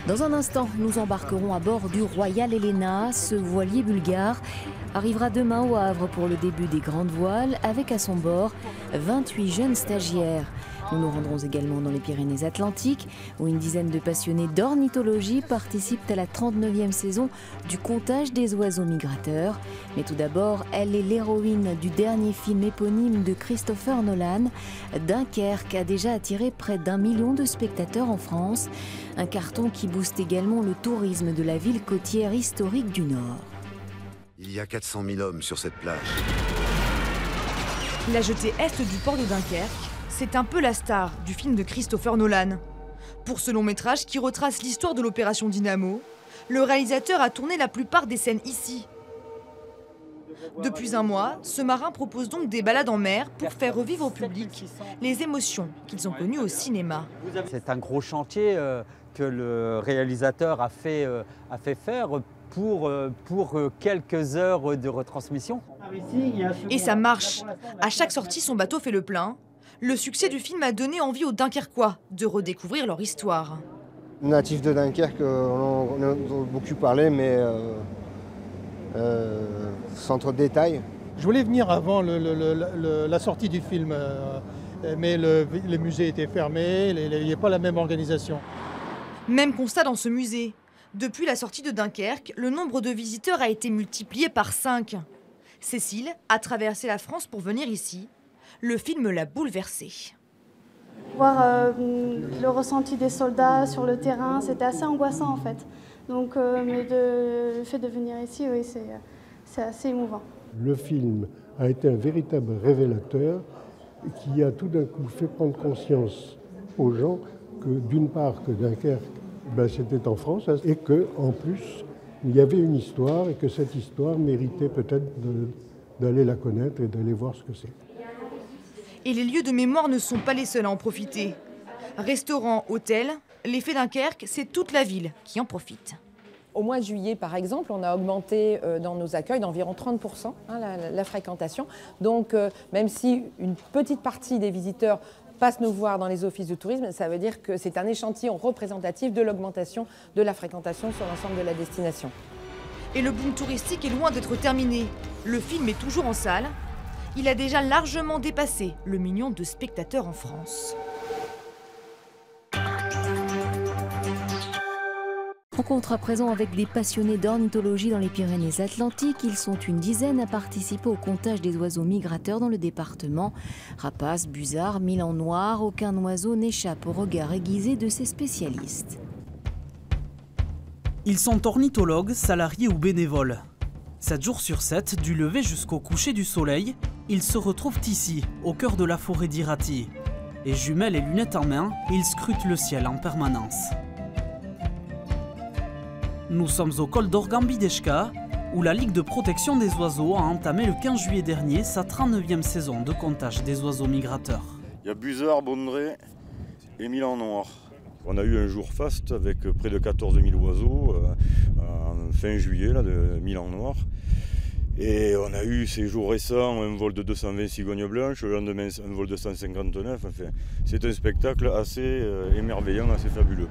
Dans un instant, nous embarquerons à bord du Royal Helena. Ce voilier bulgare arrivera demain au Havre pour le début des grandes voiles avec à son bord 28 jeunes stagiaires. Nous nous rendrons également dans les Pyrénées-Atlantiques où une dizaine de passionnés d'ornithologie participent à la 39e saison du comptage des oiseaux migrateurs. Mais tout d'abord, elle est l'héroïne du dernier film éponyme de Christopher Nolan. Dunkerque a déjà attiré près d'1 million de spectateurs en France. Un carton qui booste également le tourisme de la ville côtière historique du Nord. Il y a 400 000 hommes sur cette plage. La jetée est du port de Dunkerque, c'est un peu la star du film de Christopher Nolan. Pour ce long métrage qui retrace l'histoire de l'opération Dynamo, le réalisateur a tourné la plupart des scènes ici. Depuis un mois, ce marin propose donc des balades en mer pour faire revivre au public les émotions qu'ils ont connues au cinéma. C'est un gros chantier que le réalisateur a fait faire pour quelques heures de retransmission. Et ça marche. À chaque sortie, son bateau fait le plein. Le succès du film a donné envie aux Dunkerquois de redécouvrir leur histoire. Natifs de Dunkerque, on a beaucoup parlé, mais sans trop de détails. Je voulais venir avant la sortie du film, mais les musées étaient fermés, il n'y avait pas la même organisation. Même constat dans ce musée. Depuis la sortie de Dunkerque, le nombre de visiteurs a été multiplié par 5. Cécile a traversé la France pour venir ici. Le film l'a bouleversée. Voir le ressenti des soldats sur le terrain, c'était assez angoissant en fait. Donc, mais le fait de venir ici, oui, c'est assez émouvant. Le film a été un véritable révélateur qui a tout d'un coup fait prendre conscience aux gens que d'une part que Dunkerque, c'était en France et qu'en plus il y avait une histoire et que cette histoire méritait peut-être d'aller la connaître et d'aller voir ce que c'est. Et les lieux de mémoire ne sont pas les seuls à en profiter. Restaurants, hôtels, l'effet Dunkerque, c'est toute la ville qui en profite. Au mois de juillet, par exemple, on a augmenté dans nos accueils d'environ 30% la fréquentation. Donc, même si une petite partie des visiteurs passent nous voir dans les offices de tourisme, ça veut dire que c'est un échantillon représentatif de l'augmentation de la fréquentation sur l'ensemble de la destination. Et le boom touristique est loin d'être terminé. Le film est toujours en salle. Il a déjà largement dépassé le million de spectateurs en France. Rencontre à présent avec des passionnés d'ornithologie dans les Pyrénées-Atlantiques. Ils sont une dizaine à participer au comptage des oiseaux migrateurs dans le département. Rapaces, busards, milan noirs, aucun oiseau n'échappe au regard aiguisé de ces spécialistes. Ils sont ornithologues, salariés ou bénévoles. 7 jours sur 7, du lever jusqu'au coucher du soleil, ils se retrouvent ici, au cœur de la forêt d'Irati. Et jumelles et lunettes en main, ils scrutent le ciel en permanence. Nous sommes au col d'Orgambideshka, où la Ligue de protection des oiseaux a entamé le 15 juillet dernier sa 39e saison de comptage des oiseaux migrateurs. Il y a busards, bondrées et milan noirs. On a eu un jour faste avec près de 14 000 oiseaux en fin juillet là, de milan noirs. Et on a eu ces jours récents un vol de 220 cigognes blanches, le lendemain un vol de 159. Enfin, c'est un spectacle assez émerveillant, assez fabuleux.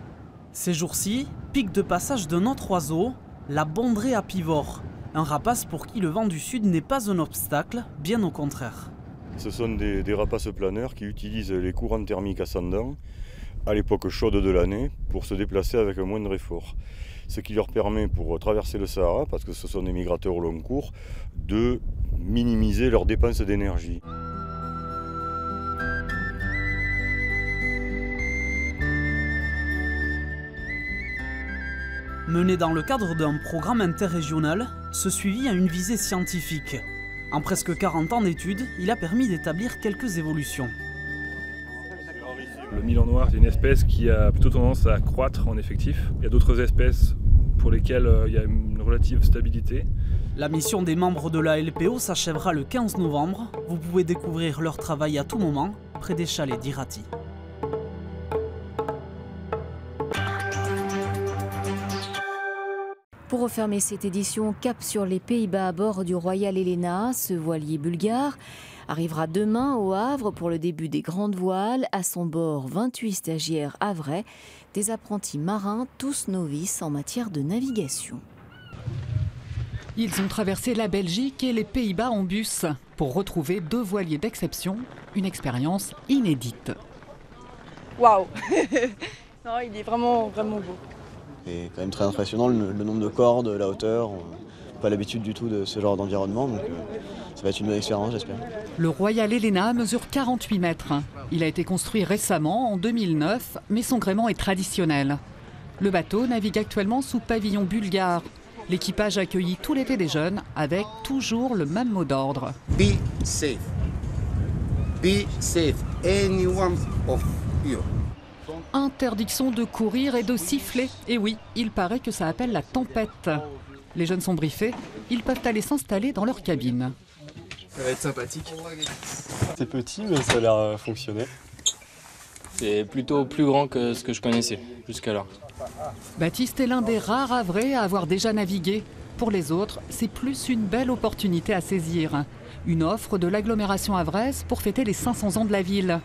Ces jours-ci, pic de passage d'un autre oiseau, la bondrée apivore, un rapace pour qui le vent du sud n'est pas un obstacle, bien au contraire. Ce sont des rapaces planeurs qui utilisent les courants thermiques ascendants à l'époque chaude de l'année pour se déplacer avec un moindre effort. Ce qui leur permet, pour traverser le Sahara, parce que ce sont des migrateurs au long cours, de minimiser leurs dépenses d'énergie. Mené dans le cadre d'un programme interrégional, ce suivi a une visée scientifique. En presque 40 ans d'études, il a permis d'établir quelques évolutions. Le milan noir, c'est une espèce qui a plutôt tendance à croître en effectif. Il y a d'autres espèces pour lesquelles il y a une relative stabilité. La mission des membres de la LPO s'achèvera le 15 novembre. Vous pouvez découvrir leur travail à tout moment, près des chalets d'Irati. Pour refermer cette édition, cap sur les Pays-Bas à bord du Royal Helena. Ce voilier bulgare arrivera demain au Havre pour le début des grandes voiles. À son bord, 28 stagiaires havrais, des apprentis marins, tous novices en matière de navigation. Ils ont traversé la Belgique et les Pays-Bas en bus pour retrouver 2 voiliers d'exception, une expérience inédite. Waouh. Non, il est vraiment beau. C'est quand même très impressionnant le nombre de cordes, la hauteur. Pas l'habitude du tout de ce genre d'environnement, donc ça va être une bonne expérience, j'espère. Le Royal Helena mesure 48 mètres. Il a été construit récemment, en 2009, mais son gréement est traditionnel. Le bateau navigue actuellement sous pavillon bulgare. L'équipage accueillit tout l'été des jeunes avec toujours le même mot d'ordre. Be safe. Be safe. Any one of you. Interdiction de courir et de siffler. Et oui, il paraît que ça appelle la tempête. Les jeunes sont briefés, ils peuvent aller s'installer dans leur cabine. Ça va être sympathique. C'est petit mais ça a l'air fonctionner. C'est plutôt plus grand que ce que je connaissais jusqu'alors. Baptiste est l'un des rares havrais à avoir déjà navigué. Pour les autres, c'est plus une belle opportunité à saisir. Une offre de l'agglomération havraise pour fêter les 500 ans de la ville.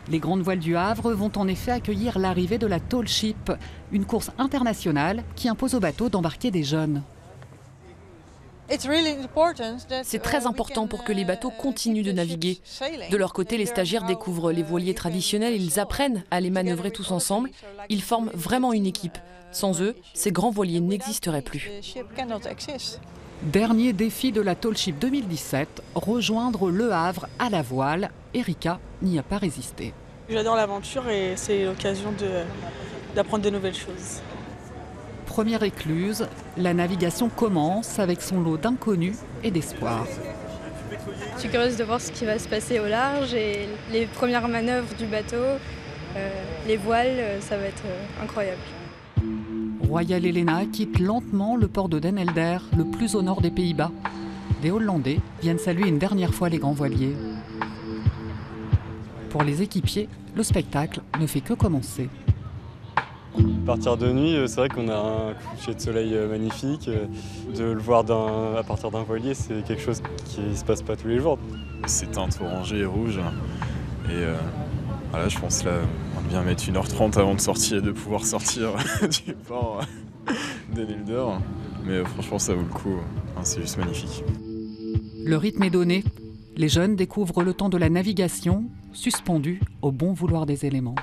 Les grandes voiles du Havre vont en effet accueillir l'arrivée de la Tall Ship, une course internationale qui impose aux bateaux d'embarquer des jeunes. C'est très important pour que les bateaux continuent de naviguer. De leur côté, les stagiaires découvrent les voiliers traditionnels, ils apprennent à les manœuvrer tous ensemble. Ils forment vraiment une équipe. Sans eux, ces grands voiliers n'existeraient plus. Dernier défi de la Tall Ship 2017, rejoindre Le Havre à la voile. Erika n'y a pas résisté. J'adore l'aventure et c'est l'occasion d'apprendre de nouvelles choses. Première écluse, la navigation commence avec son lot d'inconnus et d'espoir. Je suis curieuse de voir ce qui va se passer au large et les premières manœuvres du bateau, les voiles, ça va être incroyable. Royal Helena quitte lentement le port de Den Helder, le plus au nord des Pays-Bas. Des Hollandais viennent saluer une dernière fois les grands voiliers. Pour les équipiers, le spectacle ne fait que commencer. Partir de nuit, c'est vrai qu'on a un coucher de soleil magnifique. De le voir à partir d'un voilier, c'est quelque chose qui ne se passe pas tous les jours. C'est teinte orangée et rouge. Et voilà, je pense là, on va bien mettre 1h30 avant de pouvoir sortir du port d'Den Helder. Mais franchement, ça vaut le coup. C'est juste magnifique. Le rythme est donné. Les jeunes découvrent le temps de la navigation, suspendu au bon vouloir des éléments.